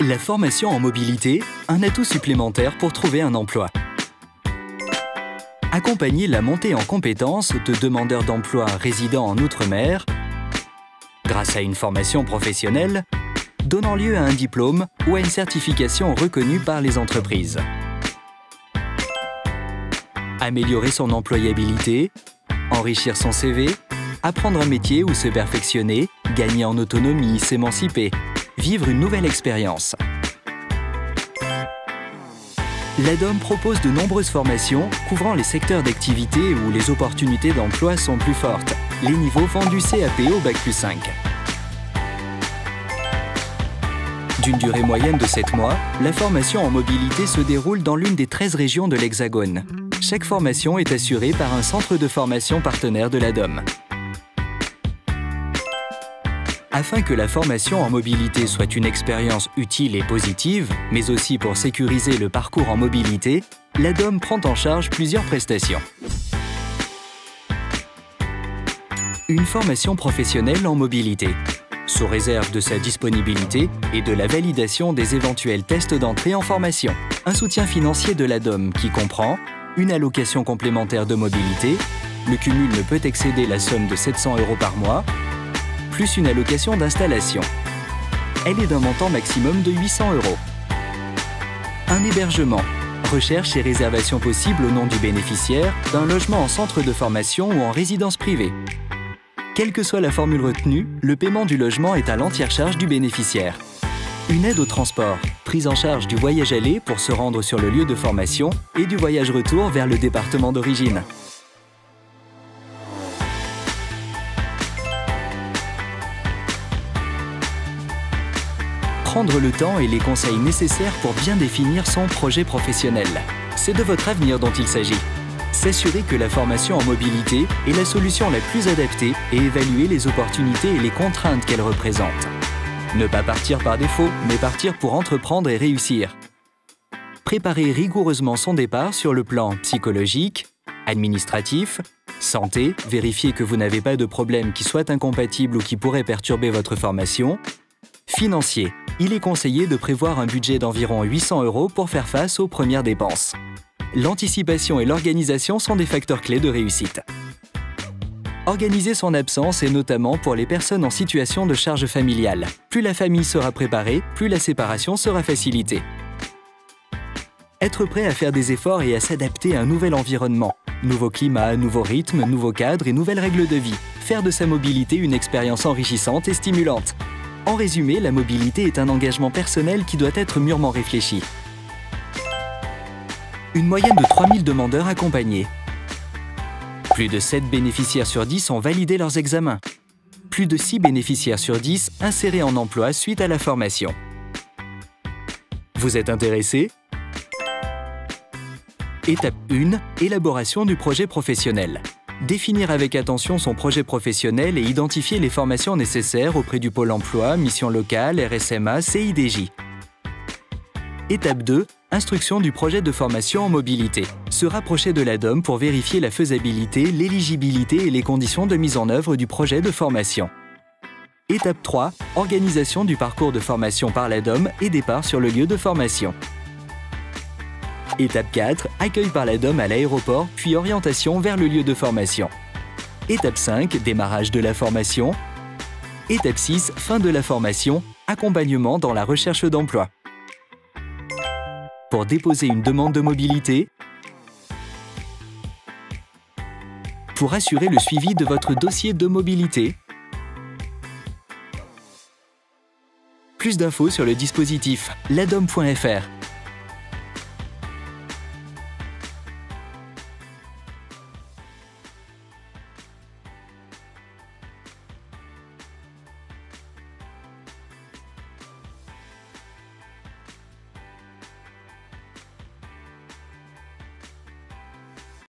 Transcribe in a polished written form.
La formation en mobilité, un atout supplémentaire pour trouver un emploi. Accompagner la montée en compétences de demandeurs d'emploi résidant en Outre-mer grâce à une formation professionnelle donnant lieu à un diplôme ou à une certification reconnue par les entreprises. Améliorer son employabilité, enrichir son CV, apprendre un métier ou se perfectionner, gagner en autonomie, s'émanciper, vivre une nouvelle expérience. L'ADOM propose de nombreuses formations couvrant les secteurs d'activité où les opportunités d'emploi sont plus fortes. Les niveaux vont du CAP au Bac+5. D'une durée moyenne de 7 mois, la formation en mobilité se déroule dans l'une des 13 régions de l'Hexagone. Chaque formation est assurée par un centre de formation partenaire de l'ADOM. Afin que la formation en mobilité soit une expérience utile et positive, mais aussi pour sécuriser le parcours en mobilité, l'ADOM prend en charge plusieurs prestations. Une formation professionnelle en mobilité, sous réserve de sa disponibilité et de la validation des éventuels tests d'entrée en formation. Un soutien financier de l'ADOM qui comprend une allocation complémentaire de mobilité, le cumul ne peut excéder la somme de 700 € par mois, plus une allocation d'installation. Elle est d'un montant maximum de 800 €. Un hébergement. Recherche et réservation possible au nom du bénéficiaire d'un logement en centre de formation ou en résidence privée. Quelle que soit la formule retenue, le paiement du logement est à l'entière charge du bénéficiaire. Une aide au transport, prise en charge du voyage aller pour se rendre sur le lieu de formation et du voyage retour vers le département d'origine. Prendre le temps et les conseils nécessaires pour bien définir son projet professionnel. C'est de votre avenir dont il s'agit. S'assurer que la formation en mobilité est la solution la plus adaptée et évaluer les opportunités et les contraintes qu'elle représente. Ne pas partir par défaut, mais partir pour entreprendre et réussir. Préparer rigoureusement son départ sur le plan psychologique, administratif, santé, vérifier que vous n'avez pas de problème qui soit incompatible ou qui pourrait perturber votre formation. Financier. Il est conseillé de prévoir un budget d'environ 800 € pour faire face aux premières dépenses. L'anticipation et l'organisation sont des facteurs clés de réussite. Organiser son absence est notamment pour les personnes en situation de charge familiale. Plus la famille sera préparée, plus la séparation sera facilitée. Être prêt à faire des efforts et à s'adapter à un nouvel environnement. Nouveau climat, nouveau rythme, nouveau cadre et nouvelles règles de vie. Faire de sa mobilité une expérience enrichissante et stimulante. En résumé, la mobilité est un engagement personnel qui doit être mûrement réfléchi. Une moyenne de 3000 demandeurs accompagnés. Plus de 7 bénéficiaires sur 10 ont validé leurs examens. Plus de 6 bénéficiaires sur 10 insérés en emploi suite à la formation. Vous êtes intéressé? Étape 1. Élaboration du projet professionnel. Définir avec attention son projet professionnel et identifier les formations nécessaires auprès du Pôle emploi, Mission locale, RSMA, CIDJ. Étape 2. Instruction du projet de formation en mobilité. Se rapprocher de l'ADOM pour vérifier la faisabilité, l'éligibilité et les conditions de mise en œuvre du projet de formation. Étape 3. Organisation du parcours de formation par l'ADOM et départ sur le lieu de formation. Étape 4. Accueil par l'ADOM à l'aéroport, puis orientation vers le lieu de formation. Étape 5. Démarrage de la formation. Étape 6. Fin de la formation, accompagnement dans la recherche d'emploi. Pour déposer une demande de mobilité, pour assurer le suivi de votre dossier de mobilité. Plus d'infos sur le dispositif ladom.fr.